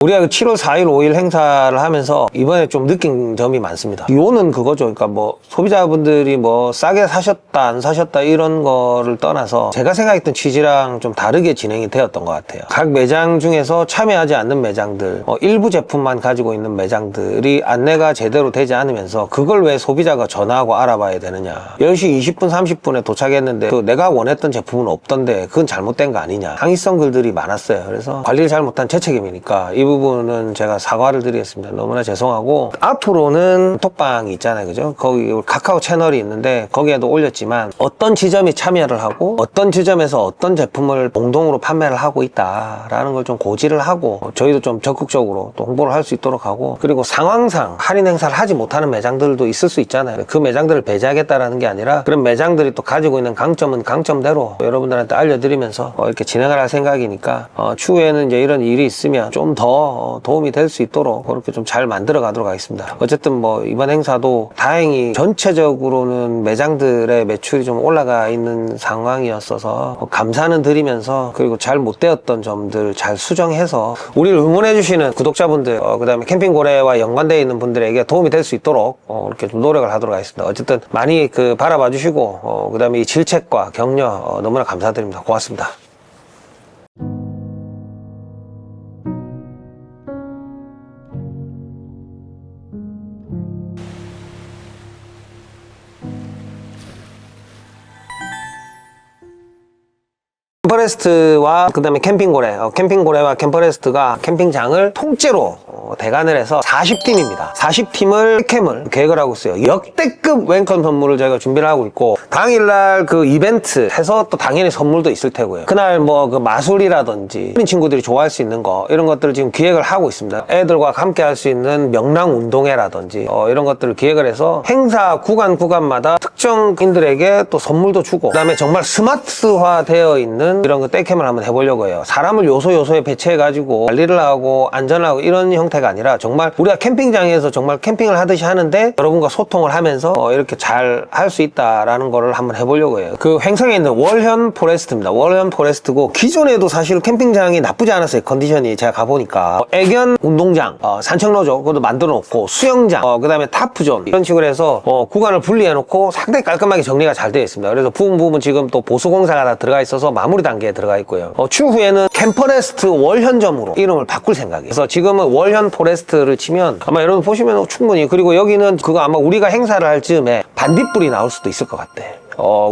우리가 7월 4일, 5일 행사를 하면서 이번에 좀 느낀 점이 많습니다. 요는 그거죠. 그러니까 뭐 소비자분들이 뭐 싸게 사셨다, 안 사셨다 이런 거를 떠나서 제가 생각했던 취지랑 좀 다르게 진행이 되었던 것 같아요. 각 매장 중에서 참여하지 않는 매장들, 일부 제품만 가지고 있는 매장들이 안내가 제대로 되지 않으면서 그걸 왜 소비자가 전화하고 알아봐야 되느냐. 10시 20분, 30분에 도착했는데 내가 원했던 제품은 없던데 그건 잘못된 거 아니냐. 항의성 글들이 많았어요. 그래서 관리를 잘못한 제 책임이니까 이 부분은 제가 사과를 드리겠습니다. 너무나 죄송하고, 앞으로는 톡방이 있잖아요, 그죠? 거기 카카오 채널이 있는데 거기에도 올렸지만 어떤 지점이 참여를 하고 어떤 지점에서 어떤 제품을 공동으로 판매를 하고 있다라는 걸 좀 고지를 하고 저희도 좀 적극적으로 또 홍보를 할 수 있도록 하고, 그리고 상황상 할인 행사를 하지 못하는 매장들도 있을 수 있잖아요. 그 매장들을 배제하겠다라는 게 아니라 그런 매장들이 또 가지고 있는 강점은 강점대로 여러분들한테 알려드리면서 이렇게 진행을 할 생각이니까 추후에는 이제 이런 일이 있으면 좀 더 도움이 될 수 있도록 그렇게 좀 잘 만들어 가도록 하겠습니다. 어쨌든 뭐 이번 행사도 다행히 전체적으로는 매장들의 매출이 좀 올라가 있는 상황이었어서 감사는 드리면서, 그리고 잘 못 되었던 점들 잘 수정해서 우리를 응원해 주시는 구독자분들, 그 다음에 캠핑고래와 연관되어 있는 분들에게 도움이 될 수 있도록 이렇게 좀 노력을 하도록 하겠습니다. 어쨌든 많이 바라봐 주시고 그 다음에 이 질책과 격려 너무나 감사드립니다. 고맙습니다. 캠퍼레스트와 그 다음에 캠핑고래와 캠퍼레스트가 캠핑장을 통째로 대관을 해서 40팀입니다. 40팀을 캠을 계획을 하고 있어요. 역대급 웰컴 선물을 저희가 준비를 하고 있고, 당일날 그 이벤트 해서 또 당연히 선물도 있을 테고요. 그날 뭐 그 마술이라든지 어린 친구들이 좋아할 수 있는 거, 이런 것들을 지금 기획을 하고 있습니다. 애들과 함께 할 수 있는 명랑 운동회라든지 이런 것들을 기획을 해서 행사 구간마다 특정인들에게 또 선물도 주고, 그 다음에 정말 스마트화 되어 있는 이런 거 떼캠을 한번 해보려고 해요. 사람을 요소에 배치해가지고 관리를 하고 안전하고 이런 형태가 아니라 정말 우리가 캠핑장에서 정말 캠핑을 하듯이 하는데 여러분과 소통을 하면서 이렇게 잘 할 수 있다라는 거를 한번 해보려고 해요. 그 횡성에 있는 월현 포레스트입니다. 월현 포레스트고, 기존에도 사실 캠핑장이 나쁘지 않았어요. 컨디션이 제가 가보니까 애견 운동장, 산책로죠, 그것도 만들어 놓고, 수영장, 그 다음에 타프존, 이런 식으로 해서 구간을 분리해 놓고 상당히 깔끔하게 정리가 잘 되어 있습니다. 그래서 부분 지금 또 보수공사가 다 들어가 있어서 마무리 단계에 들어가 있고요. 추후에는 캠퍼레스트 월현점으로 이름을 바꿀 생각이에요. 그래서 지금은 월현 포레스트를 치면 아마 여러분 보시면 충분히, 그리고 여기는 그거 아마 우리가 행사를 할 즈음에 반딧불이 나올 수도 있을 것 같아.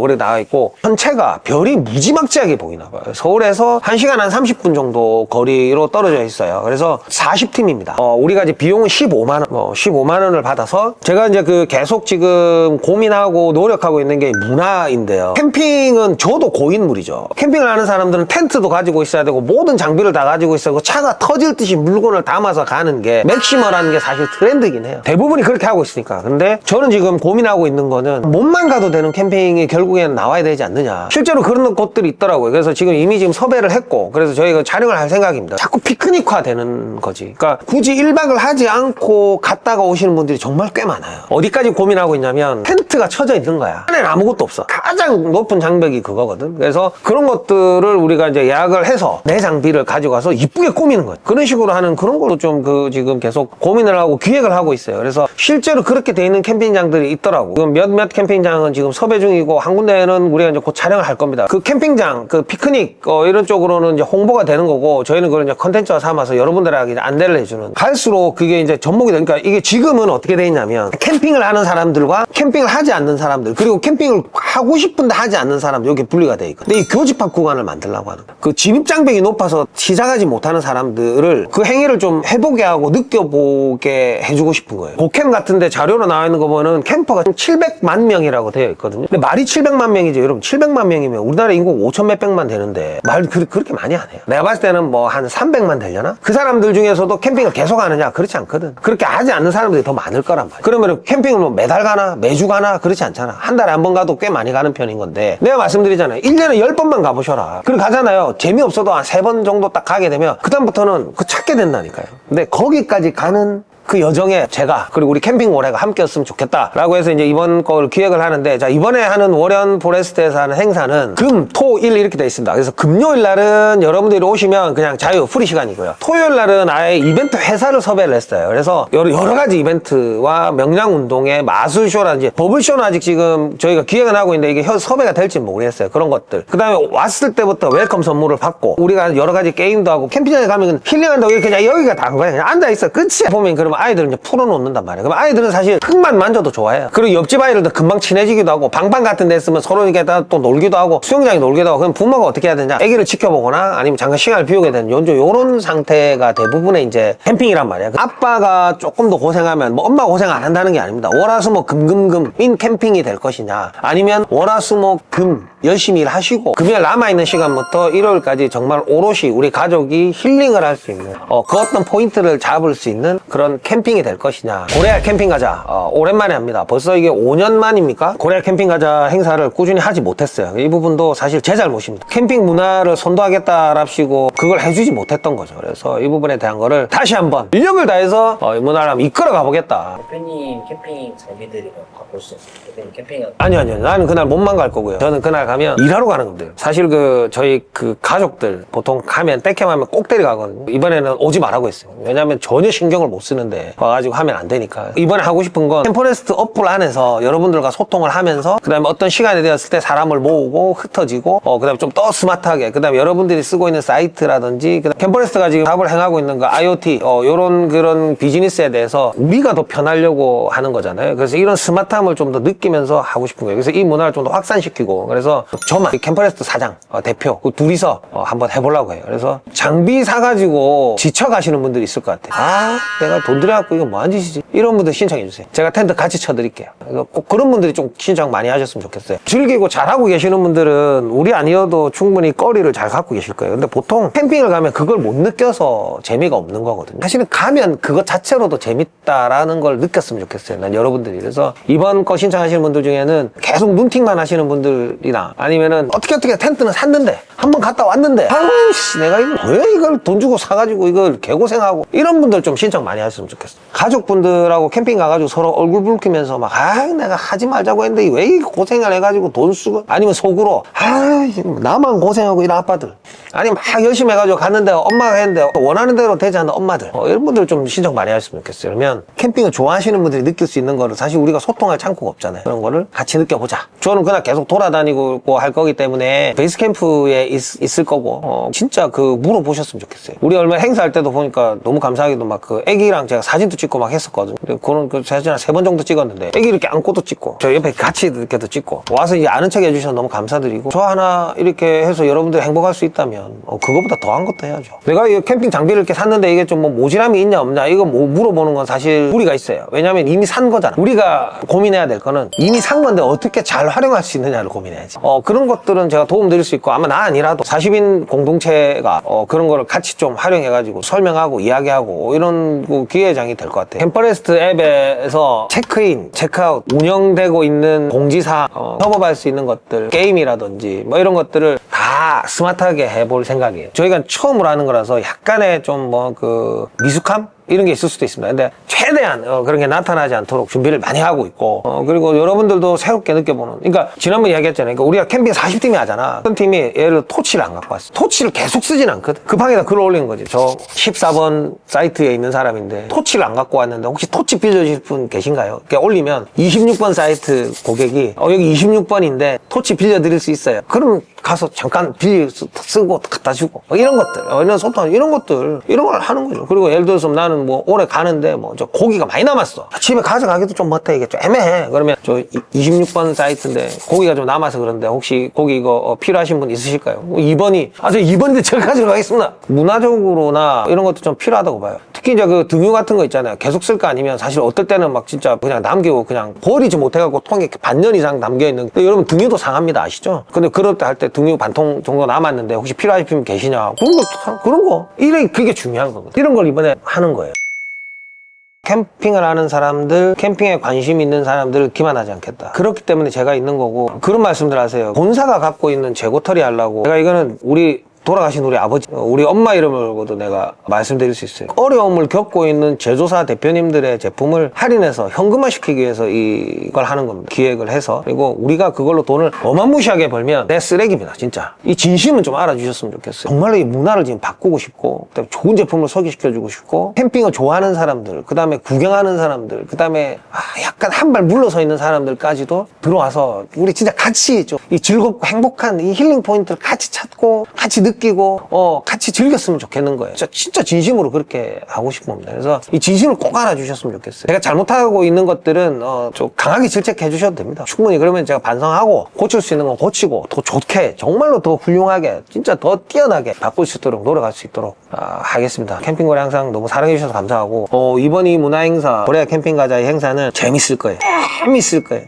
그래 나와 있고, 전체가 별이 무지막지하게 보이나 봐요. 서울에서 1시간 한 30분 정도 거리로 떨어져 있어요. 그래서 40팀입니다. 우리가 이제 비용은 15만원, 15만원을 받아서 제가 이제 계속 지금 고민하고 노력하고 있는 게 문화인데요. 캠핑은 저도 고인물이죠. 캠핑을 하는 사람들은 텐트도 가지고 있어야 되고 모든 장비를 다 가지고 있어야 되고 차가 터질 듯이 물건을 담아서 가는 게 맥시멀하는 게 사실 트렌드이긴 해요. 대부분이 그렇게 하고 있으니까. 근데 저는 지금 고민하고 있는 거는 몸만 가도 되는 캠핑이 결국에는 나와야 되지 않느냐. 실제로 그런 곳들이 있더라고요. 그래서 이미 지금 섭외를 했고, 그래서 저희가 촬영을 할 생각입니다. 자꾸 피크닉화 되는 거지. 그러니까 굳이 1박을 하지 않고 갔다가 오시는 분들이 정말 꽤 많아요. 어디까지 고민하고 있냐면 텐트가 쳐져 있는 거야. 안에는 아무것도 없어. 가장 높은 장벽이 그거거든. 그래서 그런 것들을 우리가 이제 예약을 해서 내 장비를 가져가서 이쁘게 꾸미는 거예요. 그런 식으로 하는 그런 걸로 좀 지금 계속 고민을 하고 기획을 하고 있어요. 그래서 실제로 그렇게 돼 있는 캠핑장들이 있더라고. 지금 몇몇 캠핑장은 지금 섭외 중이고, 한 군데는 우리가 이제 곧 촬영을 할 겁니다. 그 캠핑장, 피크닉 이런 쪽으로는 이제 홍보가 되는 거고, 저희는 그걸 이제 컨텐츠화 삼아서 여러분들에게 이제 안내를 해주는, 갈수록 그게 이제 접목이 되니까, 이게 지금은 어떻게 돼 있냐면 캠핑을 하는 사람들과 캠핑을 하지 않는 사람들, 그리고 캠핑을 하고 싶은데 하지 않는 사람들, 이렇게 분리가 돼 있거든요. 근데 이 교집합 구간을 만들려고 하는 거예요. 그 진입장벽이 높아서 시작하지 못하는 사람들을 그 행위를 좀 해보게 하고 느껴보게 해주고 싶은 거예요. 고캠 같은데 자료로 나와 있는 거 보면은 캠퍼가 700만 명이라고 되어 있거든요. 근데 말이 700만 명이죠. 여러분 700만 명이면 우리나라 인구 5천 몇백만 되는데 말 그렇게 많이 안 해요. 내가 봤을 때는 뭐 한 300만 되려나? 그 사람들 중에서도 캠핑을 계속 하느냐? 그렇지 않거든. 그렇게 하지 않는 사람들이 더 많을 거란 말이야. 그러면 캠핑을 뭐 매달 가나? 매주 가나? 그렇지 않잖아. 한 달에 한 번 가도 꽤 많이 가는 편인 건데, 내가 말씀드리잖아요. 1년에 10번만 가보셔라. 그럼 가잖아요. 재미없어도 한 3번 정도 딱 가게 되면 그다음부터는 찾게 된다니까요. 근데 거기까지 가는 그 여정에 제가 그리고 우리 캠핑 올해가 함께였으면 좋겠다라고 해서 이제 이번 걸 기획을 하는데, 자, 이번에 하는 워렌 포레스트에서 하는 행사는 금, 토, 일 이렇게 돼 있습니다. 그래서 금요일 날은 여러분들이 오시면 그냥 자유 프리 시간이고요. 토요일 날은 아예 이벤트 회사를 섭외를 했어요. 그래서 여러 가지 이벤트와 명량 운동의 마술쇼라든지 버블쇼는 아직 지금 저희가 기획은 하고 있는데 이게 섭외가 될지 모르겠어요. 그런 것들. 그 다음에 왔을 때부터 웰컴 선물을 받고 우리가 여러 가지 게임도 하고, 캠핑장에 가면 힐링한다고 이렇게 그냥 여기가 다 한 거야. 그냥 앉아있어. 끝이야. 보면 그러면 아이들은 이제 풀어놓는단 말이에요. 그럼 아이들은 사실 흙만 만져도 좋아해요. 그리고 옆집 아이들도 금방 친해지기도 하고, 방방 같은 데 있으면 서로 이렇게 또 놀기도 하고, 수영장에 놀기도 하고. 그럼 부모가 어떻게 해야 되냐? 아기를 지켜보거나 아니면 잠깐 시간을 비우게 되는 요런 상태가 대부분의 이제 캠핑이란 말이야. 아빠가 조금 더 고생하면 뭐 엄마가 고생 안 한다는 게 아닙니다. 월화수목 금금금인 캠핑이 될 것이냐, 아니면 월화수목 금 열심히 일하시고 금요일 남아있는 시간부터 일요일까지 정말 오롯이 우리 가족이 힐링을 할 수 있는 그 어떤 포인트를 잡을 수 있는 그런 캠핑이 될 것이냐. 고래알 캠핑 가자 오랜만에 합니다. 벌써 이게 5년 만입니까? 고래알 캠핑 가자 행사를 꾸준히 하지 못했어요. 이 부분도 사실 제 잘못입니다. 캠핑 문화를 선도하겠다랍시고 그걸 해주지 못했던 거죠. 그래서 이 부분에 대한 거를 다시 한번 인력을 다해서 이 문화를 한번 이끌어 가보겠다. 대표님 캠핑 장비들이 가볼 수 있어요? 대표님 캠핑 아니요. 나는 그날 몸만 갈 거고요. 저는 그날 가면 일하러 가는 겁니다. 사실 저희 가족들 보통 가면 백캠하면 꼭 데려가거든요. 이번에는 오지 말라고 했어요. 왜냐면 전혀 신경을 못 쓰는데 와가지고 하면 안 되니까. 이번에 하고 싶은 건 캠퍼레스트 어플 안에서 여러분들과 소통을 하면서, 그 다음에 어떤 시간이 되었을 때 사람을 모으고 흩어지고, 그 다음에 좀 더 스마트하게, 그 다음에 여러분들이 쓰고 있는 사이트라든지, 캠퍼레스트가 지금 사업을 행하고 있는 거 IoT 요런 그런 비즈니스에 대해서 우리가 더 편하려고 하는 거잖아요. 그래서 이런 스마트함을 좀 더 느끼면서 하고 싶은 거예요. 그래서 이 문화를 좀 더 확산시키고, 그래서 저만 캠퍼레스트 사장 대표 둘이서 한번 해보려고 해요. 그래서 장비 사가지고 지쳐가시는 분들이 있을 것 같아요. 내가 돈 들여갖고 이거 뭐한 짓이지? 이런 분들 신청해주세요. 제가 텐트 같이 쳐드릴게요. 꼭 그런 분들이 좀 신청 많이 하셨으면 좋겠어요. 즐기고 잘하고 계시는 분들은 우리 아니어도 충분히 거리를 잘 갖고 계실 거예요. 근데 보통 캠핑을 가면 그걸 못 느껴서 재미가 없는 거거든요. 사실은 가면 그것 자체로도 재밌다라는 걸 느꼈으면 좋겠어요. 난 여러분들이. 그래서 이번 거 신청하시는 분들 중에는 계속 눈팅만 하시는 분들이나, 아니면은 어떻게 텐트는 샀는데 한번 갔다 왔는데 아우씨 내가 이거 왜 이걸 돈 주고 사가지고 이걸 개고생하고, 이런 분들 좀 신청 많이 하셨으면 좋겠어요. 가족분들하고 캠핑 가가지고 서로 얼굴 붉히면서 막 내가 하지 말자고 했는데 왜 이 고생을 해가지고 돈 쓰고, 아니면 속으로 나만 고생하고 이런 아빠들, 아니면 막 열심히 해가지고 갔는데 엄마가 했는데 원하는 대로 되지 않는 엄마들, 이런 분들 좀 신청 많이 하셨으면 좋겠어요. 그러면 캠핑을 좋아하시는 분들이 느낄 수 있는 거를 사실 우리가 소통할 창구가 없잖아요. 그런 거를 같이 느껴보자. 저는 그날 계속 돌아다니고 할 거기 때문에 베이스 캠프에 있을 거고, 진짜 물어보셨으면 좋겠어요. 우리 얼마 행사할 때도 보니까 너무 감사하게도 막 애기랑 제가 사진도 찍고 막 했었거든요. 그런 사진 한 3번 정도 찍었는데 애기 이렇게 안고도 찍고 저 옆에 같이 이렇게도 찍고 와서 이제 아는 척 해주셔서 너무 감사드리고, 저 하나 이렇게 해서 여러분들 행복할 수 있다면 그거보다 더한 것도 해야죠. 내가 이 캠핑 장비를 이렇게 샀는데 이게 좀 모질함이 있냐 없냐 이거 물어보는 건 사실 무리가 있어요. 왜냐면 이미 산 거잖아. 우리가 고민해야 될 거는 이미 산 건데 어떻게 잘 활용할 수 있느냐를 고민해야지. 그런 것들은 제가 도움 드릴 수 있고, 아마 나 아니라도 40인 공동체가 그런 거를 같이 좀 활용해가지고 설명하고 이야기하고 이런 기회장이 될 것 같아요. 캠퍼레스트 앱에서 체크인, 체크아웃, 운영되고 있는 공지사항, 협업할 수 있는 것들, 게임이라든지 뭐 이런 것들을 다 스마트하게 해볼 생각이에요. 저희가 처음으로 하는 거라서 약간의 좀 미숙함? 이런 게 있을 수도 있습니다. 근데 최대한 그런 게 나타나지 않도록 준비를 많이 하고 있고, 그리고 여러분들도 새롭게 느껴보는, 그러니까 지난번 이야기했잖아요. 그러니까 우리가 캠핑 40팀이 하잖아. 어떤 팀이 예를 들어 토치를 안 갖고 왔어. 토치를 계속 쓰진 않거든. 그 방에다 글을 올린 거지. 저 14번 사이트에 있는 사람인데 토치를 안 갖고 왔는데 혹시 토치 빌려주실 분 계신가요? 이렇게 올리면 26번 사이트 고객이 여기 26번인데 토치 빌려드릴 수 있어요. 그럼 가서 잠깐 쓰고 갖다 주고, 이런 것들, 이런 소통, 이런 것들, 이런 걸 하는 거죠. 그리고 예를 들어서 나는 올해 가는데 저 고기가 많이 남았어. 집에 가져가기도 좀 못해. 이게 좀 애매해. 그러면 저 26번 사이트인데 고기가 좀 남아서 그런데 혹시 고기 이거 필요하신 분 있으실까요? 2번이 저 2번인데 제가 가져가겠습니다. 문화적으로나 이런 것도 좀 필요하다고 봐요. 특히 이제 등유 같은 거 있잖아요. 계속 쓸 거 아니면 사실 어떨 때는 막 진짜 그냥 남기고 그냥 버리지 못해갖고 통에 반년 이상 남겨있는. 근데 여러분 등유도 상합니다. 아시죠? 근데 그럴 때 할 때 등유 반통 정도 남았는데 혹시 필요하신 분 계시냐? 그런 거. 그게 중요한 거거든. 이런 걸 이번에 하는 거예요. 캠핑을 하는 사람들, 캠핑에 관심 있는 사람들을 기만하지 않겠다. 그렇기 때문에 제가 있는 거고, 그런 말씀들 하세요. 본사가 갖고 있는 재고 처리하려고. 제가 이거는 우리 돌아가신 우리 아버지, 우리 엄마 이름으로도 내가 말씀드릴 수 있어요. 어려움을 겪고 있는 제조사 대표님들의 제품을 할인해서 현금화시키기 위해서 이걸 하는 겁니다. 기획을 해서. 그리고 우리가 그걸로 돈을 어마무시하게 벌면 내 쓰레기입니다, 진짜. 이 진심은 좀 알아주셨으면 좋겠어요. 정말로 이 문화를 지금 바꾸고 싶고, 그다음에 좋은 제품을 소개시켜주고 싶고, 캠핑을 좋아하는 사람들, 그 다음에 구경하는 사람들, 그 다음에 약간 한 발 물러서 있는 사람들까지도 들어와서 우리 진짜 같이 좀 이 즐겁고 행복한 이 힐링 포인트를 같이 찾고 같이 느끼고 같이 즐겼으면 좋겠는 거예요. 진짜 진심으로 그렇게 하고 싶은 겁니다. 그래서 이 진심을 꼭 알아주셨으면 좋겠어요. 제가 잘못하고 있는 것들은 좀 강하게 질책해 주셔도 됩니다. 충분히 그러면 제가 반성하고 고칠 수 있는 건 고치고 더 좋게, 정말로 더 훌륭하게, 진짜 더 뛰어나게 바꿀 수 있도록 노력할 수 있도록 하겠습니다. 캠핑거래 항상 너무 사랑해 주셔서 감사하고 이번 이 문화행사 고래 캠핑 가자의 행사는 재밌을 거예요. 재밌을 거예요.